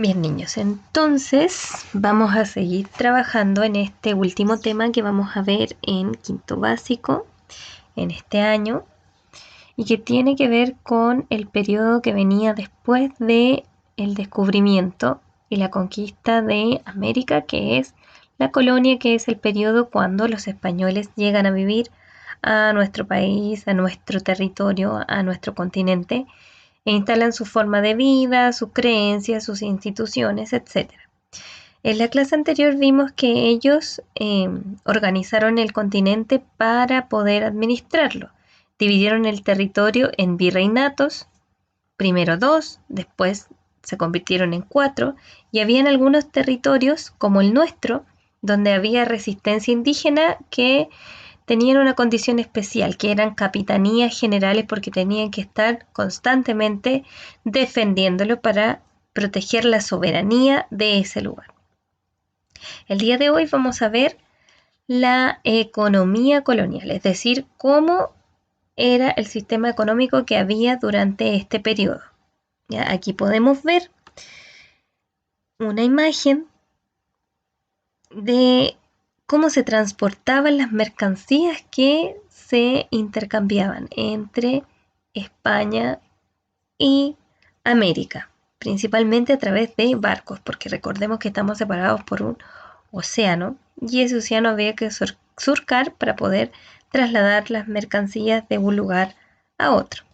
Bien, niños, entonces vamos a seguir trabajando en este último tema que vamos a ver en quinto básico en este año y que tiene que ver con el periodo que venía después de el descubrimiento y la conquista de América, que es la colonia, que es el periodo cuando los españoles llegan a vivir a nuestro país, a nuestro territorio, a nuestro continente e instalan su forma de vida, sus creencias, sus instituciones, etc. En la clase anterior vimos que ellos organizaron el continente para poder administrarlo. Dividieron el territorio en virreinatos, primero 2, después se convirtieron en 4, y habían algunos territorios, como el nuestro, donde había resistencia indígena que tenían una condición especial, que eran capitanías generales porque tenían que estar constantemente defendiéndolo para proteger la soberanía de ese lugar. El día de hoy vamos a ver la economía colonial, es decir, cómo era el sistema económico que había durante este periodo. ¿Ya? Aquí podemos ver una imagen de cómo se transportaban las mercancías que se intercambiaban entre España y América, principalmente a través de barcos, porque recordemos que estamos separados por un océano y ese océano había que surcar para poder trasladar las mercancías de un lugar a otro.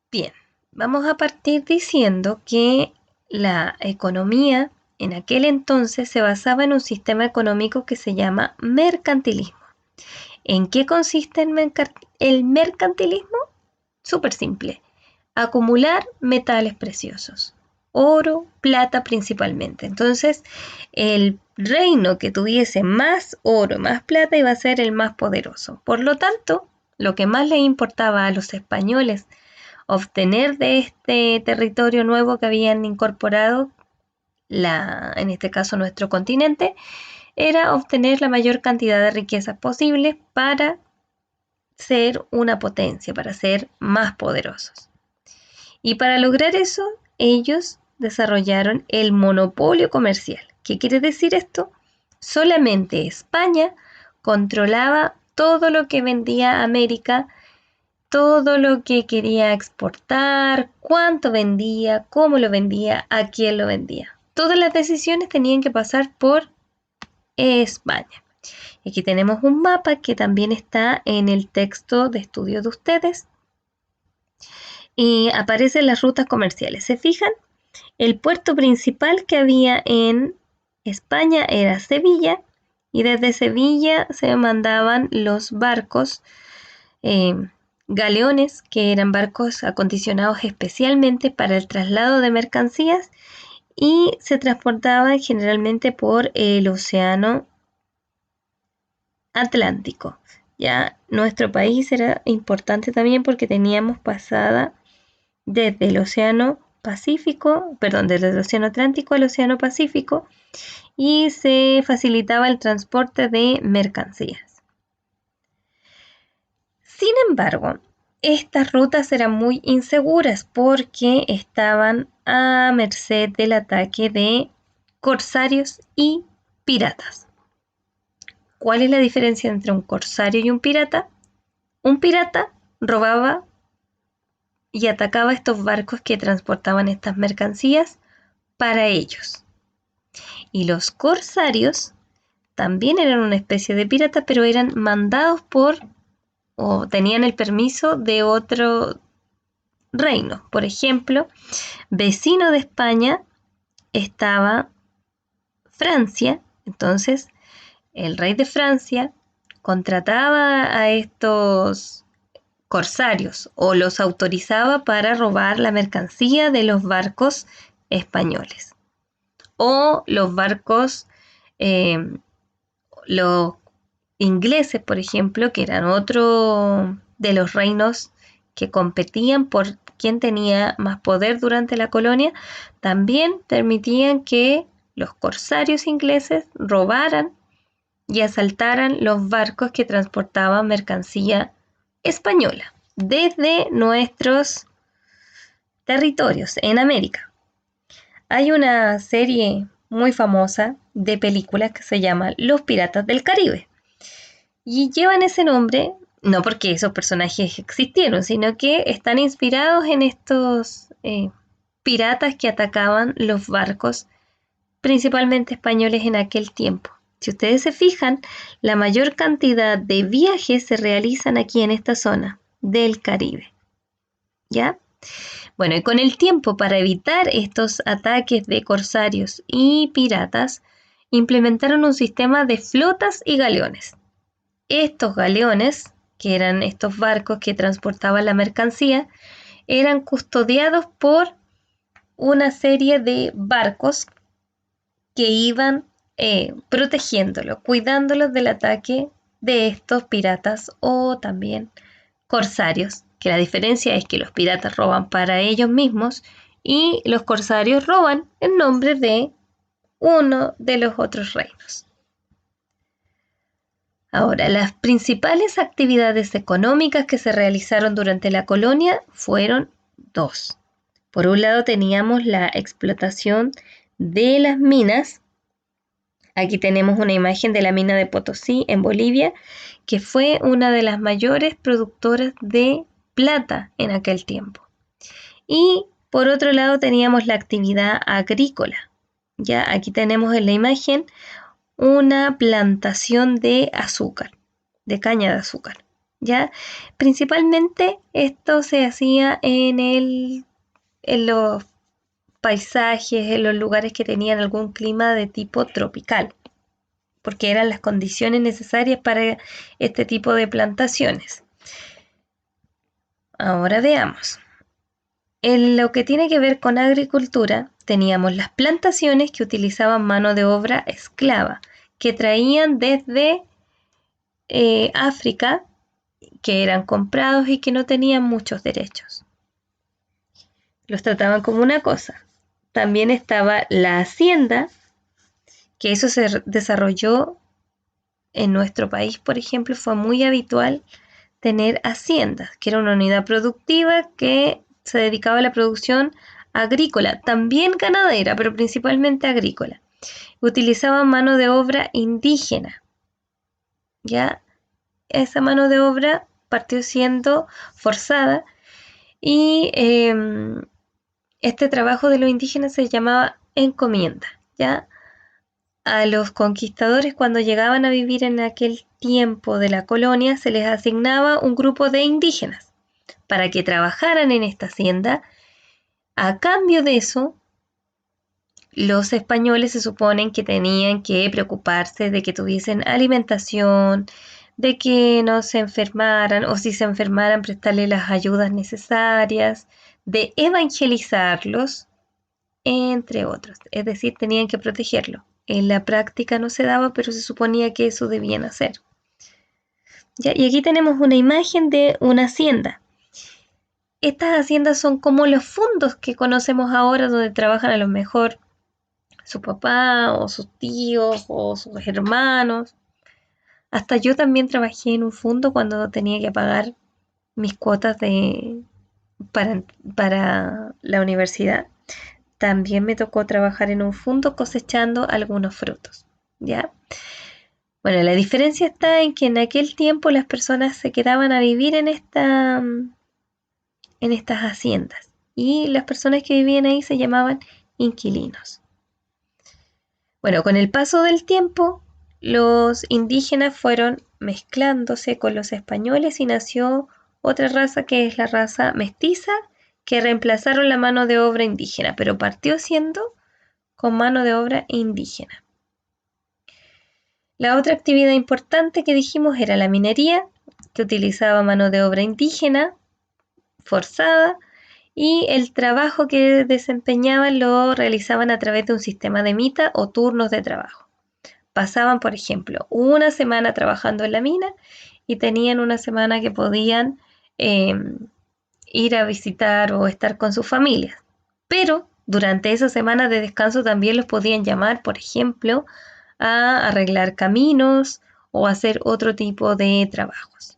Bien, vamos a partir diciendo que la economía en aquel entonces se basaba en un sistema económico que se llama mercantilismo. ¿En qué consiste el mercantilismo? Súper simple. Acumular metales preciosos. Oro, plata principalmente. Entonces, el reino que tuviese más oro, más plata, iba a ser el más poderoso. Por lo tanto, lo que más les importaba a los españoles obtener de este territorio nuevo que habían incorporado, en este caso nuestro continente, era obtener la mayor cantidad de riquezas posibles para ser una potencia, para ser más poderosos. Y para lograr eso, ellos desarrollaron el monopolio comercial. ¿Qué quiere decir esto? Solamente España controlaba todo lo que vendía América, todo lo que quería exportar, cuánto vendía, cómo lo vendía, a quién lo vendía. Todas las decisiones tenían que pasar por España. Aquí tenemos un mapa que también está en el texto de estudio de ustedes y aparecen las rutas comerciales. ¿Se fijan? El puerto principal que había en España era Sevilla y desde Sevilla se mandaban los barcos galeones, que eran barcos acondicionados especialmente para el traslado de mercancías y se transportaban generalmente por el océano Atlántico. Ya nuestro país era importante también porque teníamos pasada desde el océano Pacífico, perdón, desde el océano Atlántico al océano Pacífico y se facilitaba el transporte de mercancías. Sin embargo, estas rutas eran muy inseguras porque estaban a merced del ataque de corsarios y piratas. ¿Cuál es la diferencia entre un corsario y un pirata? Un pirata robaba y atacaba estos barcos que transportaban estas mercancías para ellos. Y los corsarios también eran una especie de pirata, pero eran mandados por o tenían el permiso de otro reino. Por ejemplo, vecino de España estaba Francia, entonces el rey de Francia contrataba a estos corsarios o los autorizaba para robar la mercancía de los barcos españoles. O los barcos, los ingleses, por ejemplo, que eran otro de los reinos que competían por quién tenía más poder durante la colonia, también permitían que los corsarios ingleses robaran y asaltaran los barcos que transportaban mercancía española desde nuestros territorios en América. Hay una serie muy famosa de películas que se llama Los Piratas del Caribe. Y llevan ese nombre, no porque esos personajes existieron, sino que están inspirados en estos piratas que atacaban los barcos, principalmente españoles en aquel tiempo. Si ustedes se fijan, la mayor cantidad de viajes se realizan aquí en esta zona del Caribe. ¿Ya? Bueno, y con el tiempo, para evitar estos ataques de corsarios y piratas, implementaron un sistema de flotas y galeones. Estos galeones, que eran estos barcos que transportaban la mercancía, eran custodiados por una serie de barcos que iban protegiéndolo, cuidándolos del ataque de estos piratas o también corsarios, que la diferencia es que los piratas roban para ellos mismos y los corsarios roban en nombre de uno de los otros reinos. Ahora, las principales actividades económicas que se realizaron durante la colonia fueron dos. Por un lado teníamos la explotación de las minas. Aquí tenemos una imagen de la mina de Potosí en Bolivia, que fue una de las mayores productoras de plata en aquel tiempo. Y por otro lado teníamos la actividad agrícola. Ya aquí tenemos en la imagen una plantación de azúcar, de caña de azúcar. ¿Ya? Principalmente esto se hacía en los paisajes, en los lugares que tenían algún clima de tipo tropical, porque eran las condiciones necesarias para este tipo de plantaciones. Ahora veamos. En lo que tiene que ver con agricultura, teníamos las plantaciones que utilizaban mano de obra esclava, que traían desde África, que eran comprados y que no tenían muchos derechos. Los trataban como una cosa. También estaba la hacienda, que eso se desarrolló en nuestro país, por ejemplo, fue muy habitual tener haciendas, que era una unidad productiva que se dedicaba a la producción agrícola, también ganadera, pero principalmente agrícola. Utilizaban mano de obra indígena. Ya esa mano de obra partió siendo forzada y este trabajo de los indígenas se llamaba encomienda. Ya a los conquistadores, cuando llegaban a vivir en aquel tiempo de la colonia, se les asignaba un grupo de indígenas para que trabajaran en esta hacienda. A cambio de eso, los españoles se suponen que tenían que preocuparse de que tuviesen alimentación, de que no se enfermaran o si se enfermaran prestarles las ayudas necesarias, de evangelizarlos, entre otros. Es decir, tenían que protegerlo. En la práctica no se daba, pero se suponía que eso debían hacer. ¿Ya? Y aquí tenemos una imagen de una hacienda. Estas haciendas son como los fondos que conocemos ahora, donde trabajan a lo mejor su papá o sus tíos o sus hermanos. Hasta yo también trabajé en un fondo cuando tenía que pagar mis cuotas para la universidad. También me tocó trabajar en un fondo cosechando algunos frutos, ¿ya? Bueno, la diferencia está en que en aquel tiempo las personas se quedaban a vivir en estas haciendas y las personas que vivían ahí se llamaban inquilinos. Bueno, con el paso del tiempo, los indígenas fueron mezclándose con los españoles y nació otra raza que es la raza mestiza, que reemplazaron la mano de obra indígena, pero partió siendo con mano de obra indígena. La otra actividad importante que dijimos era la minería, que utilizaba mano de obra indígena forzada, y el trabajo que desempeñaban lo realizaban a través de un sistema de mita o turnos de trabajo. Pasaban, por ejemplo, una semana trabajando en la mina y tenían una semana que podían ir a visitar o estar con sus familias. Pero durante esa semana de descanso también los podían llamar, por ejemplo, a arreglar caminos o hacer otro tipo de trabajos.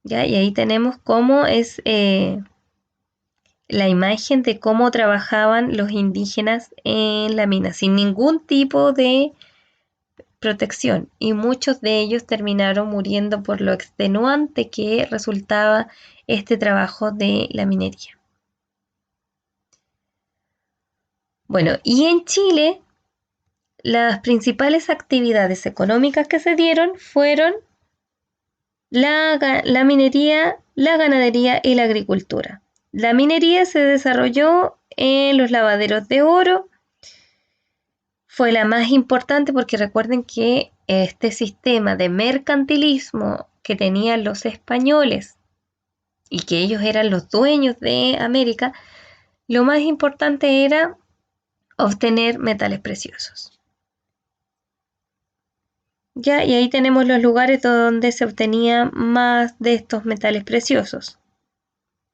¿Ya? Y ahí tenemos cómo es la imagen de cómo trabajaban los indígenas en la mina, sin ningún tipo de protección, y muchos de ellos terminaron muriendo por lo extenuante que resultaba este trabajo de la minería. Bueno, y en Chile, las principales actividades económicas que se dieron fueron la minería, la ganadería y la agricultura. La minería se desarrolló en los lavaderos de oro. Fue la más importante porque recuerden que este sistema de mercantilismo que tenían los españoles y que ellos eran los dueños de América, lo más importante era obtener metales preciosos. Ya, y ahí tenemos los lugares donde se obtenía más de estos metales preciosos.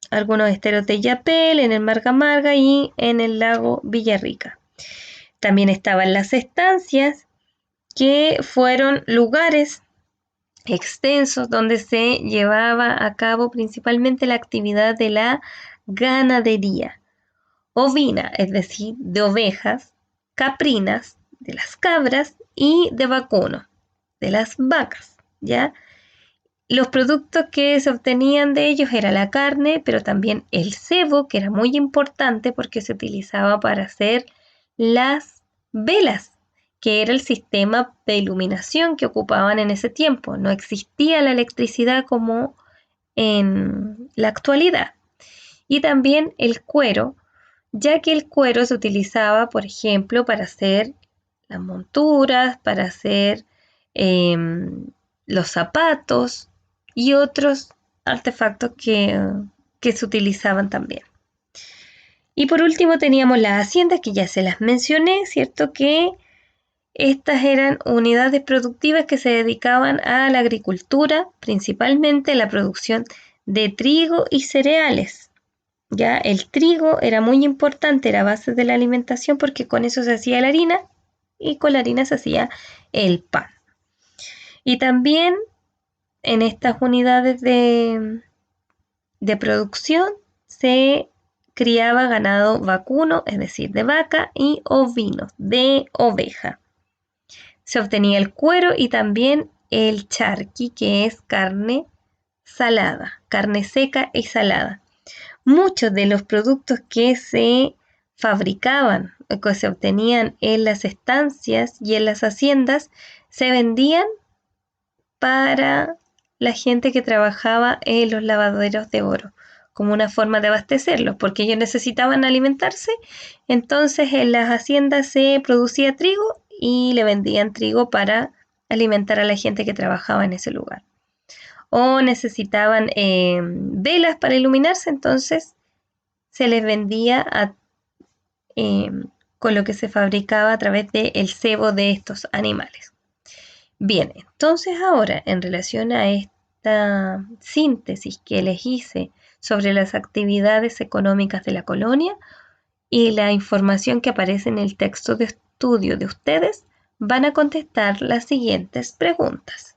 Algunos esteros de Yapel, en el Marga Marga y en el lago Villarrica. También estaban las estancias, que fueron lugares extensos donde se llevaba a cabo principalmente la actividad de la ganadería ovina, es decir, de ovejas, caprinas, de las cabras y de vacuno, de las vacas, ¿ya? Los productos que se obtenían de ellos era la carne, pero también el cebo, que era muy importante porque se utilizaba para hacer las velas, que era el sistema de iluminación que ocupaban en ese tiempo. No existía la electricidad como en la actualidad. Y también el cuero, ya que el cuero se utilizaba, por ejemplo, para hacer las monturas, para hacer los zapatos y otros artefactos que se utilizaban también. Y por último teníamos las haciendas, que ya se las mencioné, ¿cierto? Que estas eran unidades productivas que se dedicaban a la agricultura, principalmente la producción de trigo y cereales. Ya el trigo era muy importante, era base de la alimentación porque con eso se hacía la harina y con la harina se hacía el pan. Y también en estas unidades de producción se criaba ganado vacuno, es decir, de vaca, y ovino, de oveja. Se obtenía el cuero y también el charqui, que es carne salada, carne seca y salada. Muchos de los productos que se fabricaban o que se obtenían en las estancias y en las haciendas se vendían para la gente que trabajaba en los lavaderos de oro, como una forma de abastecerlos, porque ellos necesitaban alimentarse. Entonces en las haciendas se producía trigo y le vendían trigo para alimentar a la gente que trabajaba en ese lugar. O necesitaban velas para iluminarse, entonces se les vendía con lo que se fabricaba a través del cebo de estos animales. Bien, entonces ahora en relación a esta síntesis que les hice sobre las actividades económicas de la colonia y la información que aparece en el texto de estudio de ustedes, van a contestar las siguientes preguntas.